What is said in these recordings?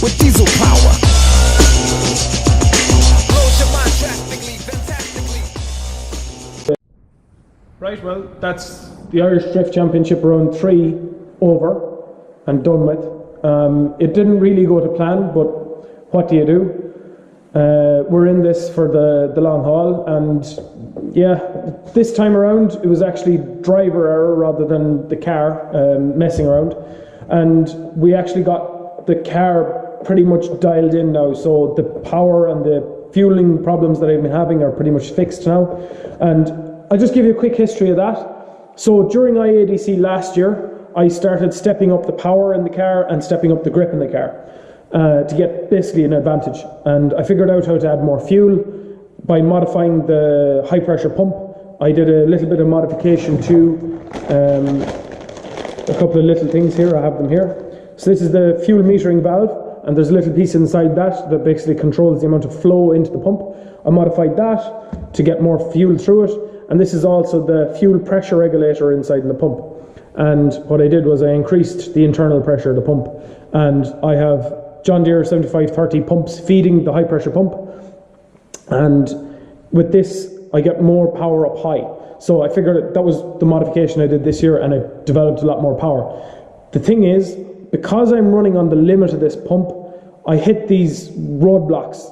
with diesel power. Blows your mind drastically, fantastically. Right, well, that's the Irish Drift Championship round 3 over and done with. It didn't really go to plan, but what do you do? We're in this for the long haul, and yeah, this time around it was actually driver error rather than the car messing around, and we actually got the car pretty much dialed in now, so the power and the fueling problems that I've been having are pretty much fixed now. And I'll just give you a quick history of that. So during IDC last year, I started stepping up the power in the car and stepping up the grip in the car to get basically an advantage. And I figured out how to add more fuel by modifying the high pressure pump. I did a little bit of modification to a couple of little things here. I have them here. So this is the fuel metering valve, and there's a little piece inside that basically controls the amount of flow into the pump. I modified that to get more fuel through it, and this is also the fuel pressure regulator inside in the pump. And what I did was I increased the internal pressure of the pump, and I have John Deere 7530 pumps feeding the high pressure pump, and with this I get more power up high. So I figured that was the modification I did this year, and I developed a lot more power. The thing is, because I'm running on the limit of this pump, I hit these roadblocks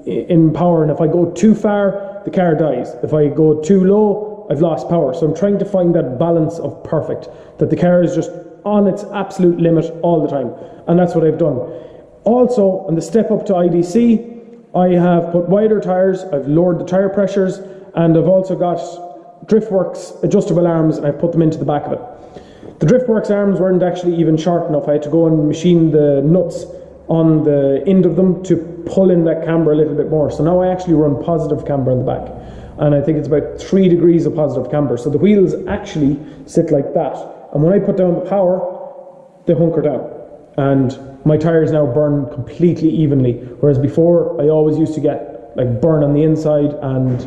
in power, and if I go too far, the car dies. If I go too low, I've lost power. So I'm trying to find that balance of perfect, that the car is just on its absolute limit all the time, and that's what I've done. Also, on the step up to IDC, I have put wider tyres, I've lowered the tyre pressures, and I've also got TorqueWorks adjustable arms, and I've put them into the back of it. The TorqueWorks arms weren't actually even sharp enough. I had to go and machine the nuts on the end of them to pull in that camber a little bit more. So now I actually run positive camber in the back, and I think it's about 3 degrees of positive camber. So the wheels actually sit like that, and when I put down the power, they hunker down, and my tyres now burn completely evenly, whereas before I always used to get like burn on the inside, and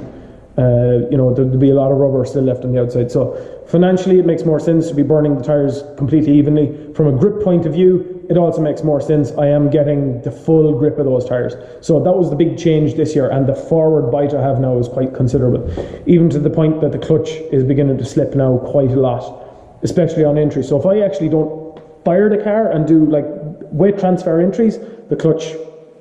you know, there'd be a lot of rubber still left on the outside. So financially it makes more sense to be burning the tyres completely evenly. From a grip point of view, it also makes more sense. I am getting the full grip of those tyres. So that was the big change this year, and the forward bite I have now is quite considerable, even to the point that the clutch is beginning to slip now quite a lot, especially on entry. So if I actually don't fire the car and do like weight transfer entries, the clutch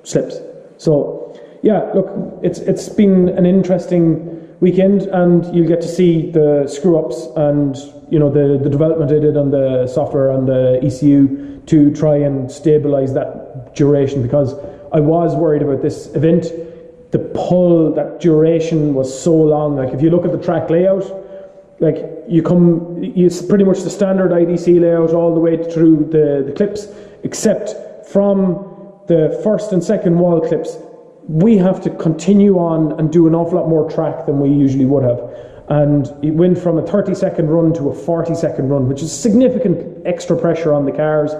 slips. So yeah, look, it's been an interesting weekend, and you'll get to see the screw-ups and, you know, the development I did on the software and the ECU to try and stabilize that duration, because I was worried about this event. The pull, that duration was so long. Like if you look at the track layout, like it's pretty much the standard IDC layout all the way through the clips, except from the first and second wall clips. We have to continue on and do an awful lot more track than we usually would have. And it went from a 30-second run to a 40-second run, which is significant extra pressure on the cars,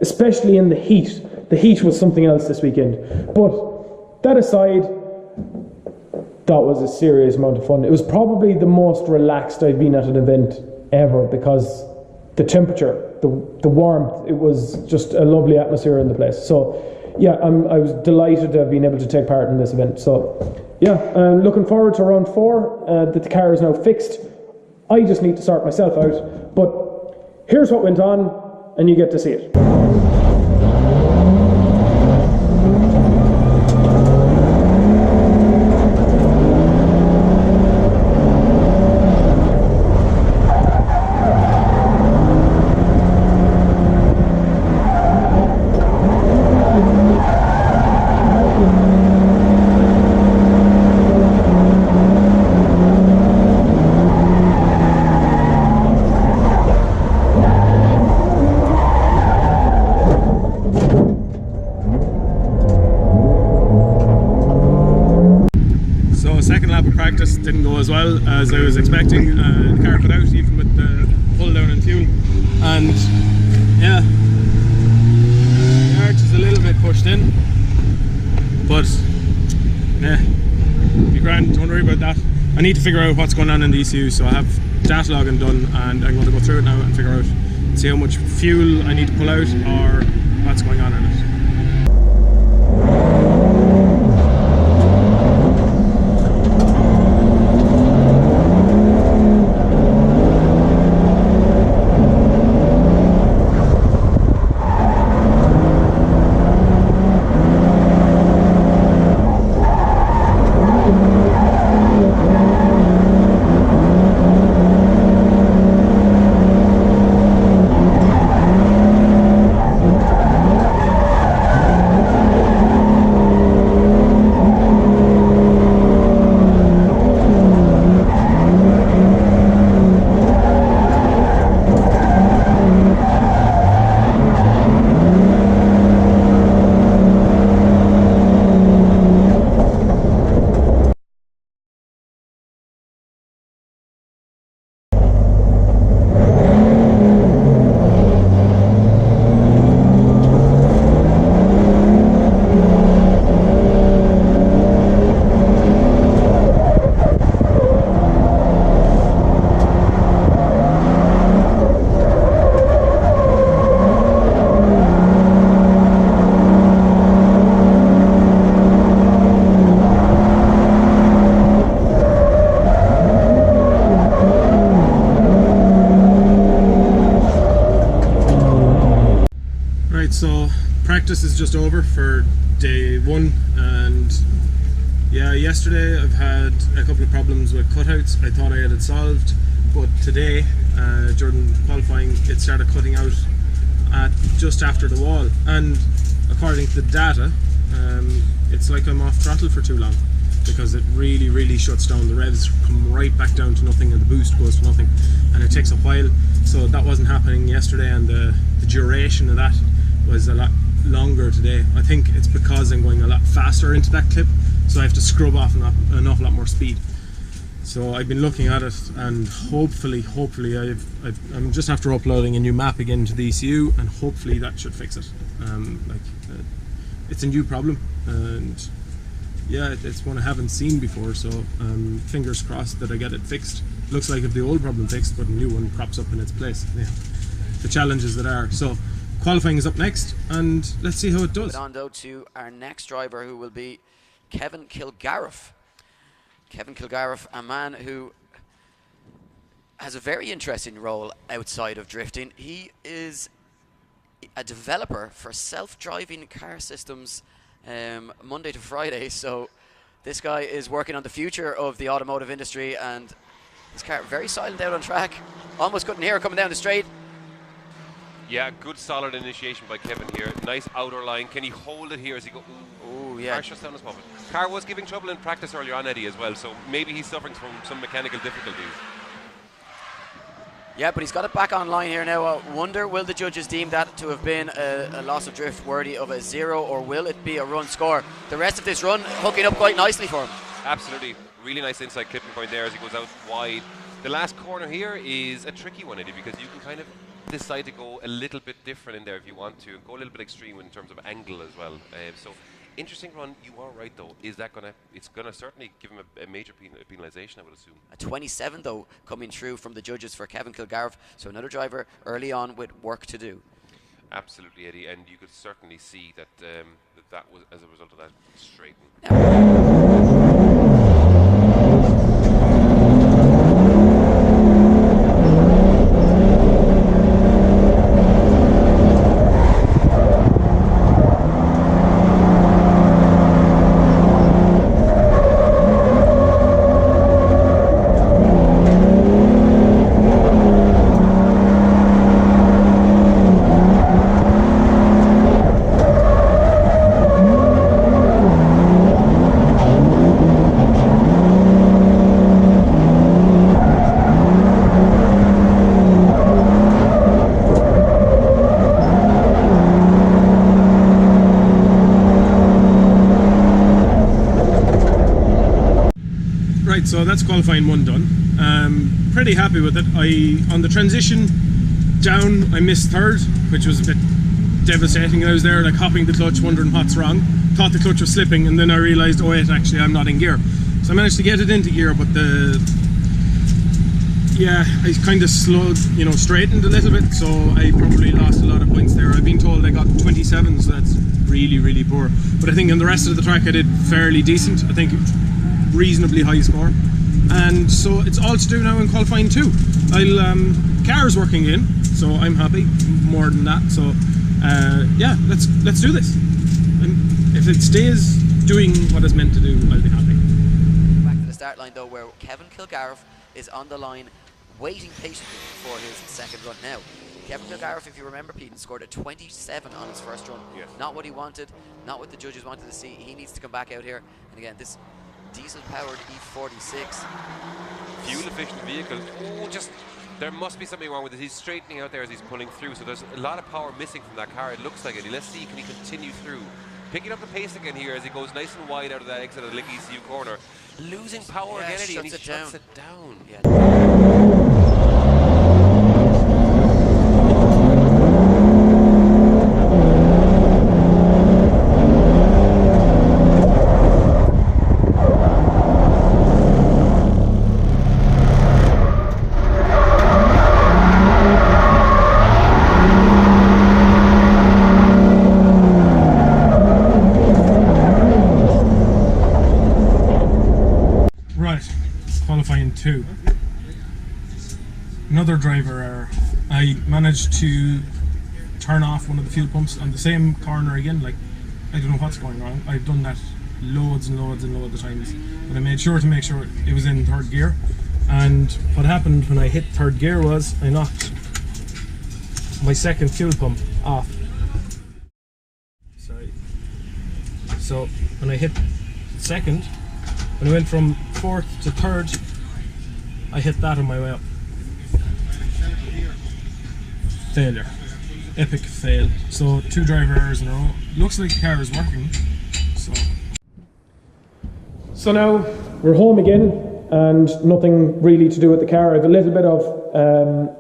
especially in the heat. The heat was something else this weekend. But that aside, that was a serious amount of fun. It was probably the most relaxed I've been at an event ever, because the temperature, the warmth, it was just a lovely atmosphere in the place. So yeah, I was delighted to have been able to take part in this event. So yeah, I'm looking forward to round 4, that the car is now fixed. I just need to sort myself out, but here's what went on, and you get to see it. Practice didn't go as well as I was expecting. The car put out even with the pull down in fuel, and yeah, the arch is a little bit pushed in, but yeah, be grand, don't worry about that. I need to figure out what's going on in the ECU, so I have data logging done, and I'm going to go through it now and figure out, see how much fuel I need to pull out or what's going on in it. so practice is just over for day one, and yeah, yesterday I've had a couple of problems with cutouts. I thought I had it solved, but today during qualifying it started cutting out at just after the wall, and according to the data it's like I'm off throttle for too long, because it really shuts down. The revs come right back down to nothing and the boost goes to nothing, and it takes a while. So that wasn't happening yesterday, and the duration of that was a lot longer today. I think it's because I'm going a lot faster into that clip, so I have to scrub off an awful lot more speed. So I've been looking at it, and hopefully I'm just after uploading a new map again to the ECU, and hopefully that should fix it. It's a new problem, and yeah, it's one I haven't seen before, so fingers crossed that I get it fixed. Looks like if the old problem fixed, but a new one crops up in its place. Yeah, the challenges that are. So qualifying is up next, and let's see how it does. On though to our next driver, who will be Kevin Kilgarriff. Kevin Kilgarriff, a man who has a very interesting role outside of drifting. He is a developer for self-driving car systems Monday to Friday, so this guy is working on the future of the automotive industry, and this car very silent out on track. Almost couldn't hear it coming down the straight. Yeah, good solid initiation by Kevin here. Nice outer line. Can he hold it here as he goes? Ooh, yeah. Car shuts down his moment. Car was giving trouble in practice earlier on, Eddie, as well, so maybe he's suffering from some mechanical difficulties. Yeah, but he's got it back online here now. I wonder, will the judges deem that to have been a loss of drift worthy of a 0, or will it be a run score? The rest of this run hooking up quite nicely for him. Absolutely. Really nice inside clipping point there as he goes out wide. The last corner here is a tricky one, Eddie, because you can kind of decide to go a little bit different in there if you want to, and go a little bit extreme in terms of angle as well. So interesting run. You are right though. Is that it's gonna certainly give him a major penalisation, I would assume. A 27 though coming through from the judges for Kevin Kilgarriff, so another driver early on with work to do. Absolutely, Eddie, and you could certainly see that that was as a result of that straighten. Right, so that's qualifying one done. Pretty happy with it. On the transition down, I missed third, which was a bit devastating. I was there like hopping the clutch, wondering what's wrong. Thought the clutch was slipping, and then I realised, oh wait, actually I'm not in gear. So I managed to get it into gear, but I kind of slowed, straightened a little bit, so I probably lost a lot of points there. I've been told I got 27, so that's really poor. But I think on the rest of the track I did fairly decent. I think reasonably high score, and so it's all to do now in qualifying 2. Car's working in, so I'm happy. More than that, so yeah, let's do this. And if it stays doing what it's meant to do, I'll be happy. Back to the start line though, where Kevin Kilgarriff is on the line waiting patiently for his second run now. Kevin Kilgarriff, if you remember, Pete, scored a 27 on his first run. Yes. Not what he wanted, not what the judges wanted to see. He needs to come back out here, and again, this diesel-powered E46. Fuel-efficient vehicle. Oh, there must be something wrong with it. He's straightening out there as he's pulling through, so there's a lot of power missing from that car, it looks like it. Let's see, can he continue through? Picking up the pace again here as he goes nice and wide out of that exit of the Lick ECU corner. Losing power again, Eddie, and he shuts it down. Yeah. Qualifying 2. Another driver error. I managed to turn off one of the fuel pumps on the same corner again. Like, I don't know what's going wrong. I've done that loads and loads and loads of times, but I made sure to make sure it was in third gear. And what happened when I hit third gear was I knocked my second fuel pump off. Sorry. So when I hit second, when I went from fourth to third, I hit that on my way up. Failure. Epic fail. So 2 driver errors in a row. Looks like the car is working. So now we're home again, and nothing really to do with the car. I have a little bit of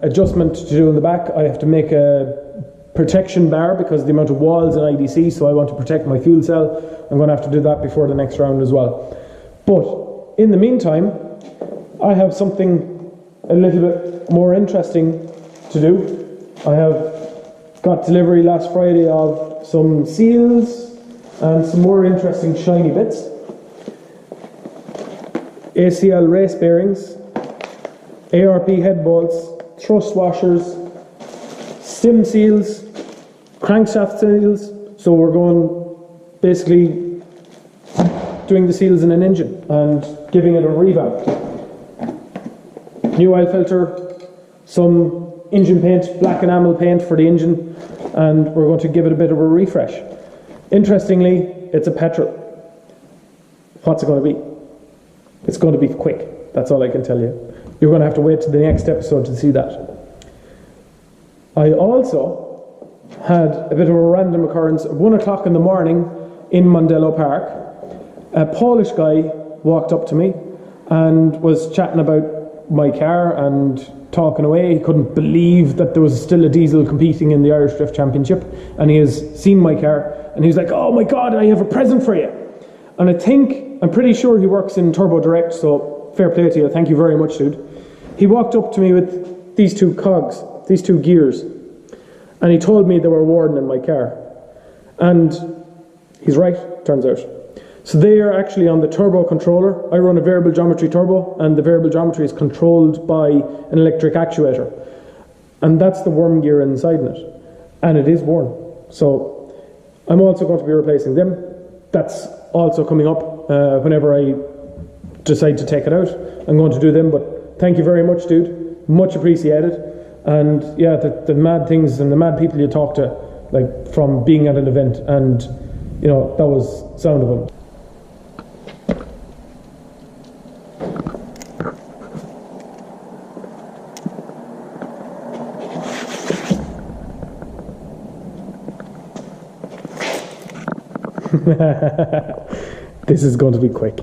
adjustment to do in the back. I have to make a protection bar because of the amount of walls in IDC, so I want to protect my fuel cell. I'm going to have to do that before the next round as well. But in the meantime, I have something a little bit more interesting to do. I have got delivery last Friday of some seals and some more interesting shiny bits. ACL race bearings, ARP head bolts, thrust washers, stem seals, crankshaft seals. So we're going basically doing the seals in an engine and giving it a revamp. New oil filter, some engine paint, black enamel paint for the engine, and we're going to give it a bit of a refresh. Interestingly, it's a petrol. What's it going to be? It's going to be quick. That's all I can tell you. You're going to have to wait to the next episode to see that. I also had a bit of a random occurrence. At 1 o'clock in the morning in Mondello Park, a Polish guy walked up to me and was chatting about my car and talking away. He couldn't believe that there was still a diesel competing in the Irish Drift Championship, and he has seen my car and he's like, "Oh my God, I have a present for you." And I'm pretty sure he works in Turbo Direct, so fair play to you. Thank you very much, dude. He walked up to me with these 2 cogs, these 2 gears, and he told me they were worn in my car. And he's right, turns out. So they are actually on the turbo controller. I run a variable geometry turbo, and the variable geometry is controlled by an electric actuator. And that's the worm gear inside it. And it is worn. So I'm also going to be replacing them. That's also coming up whenever I decide to take it out. I'm going to do them, but thank you very much, dude. Much appreciated. And yeah, the mad things and the mad people you talk to, like from being at an event, and you know, that was sound of them. This is going to be quick.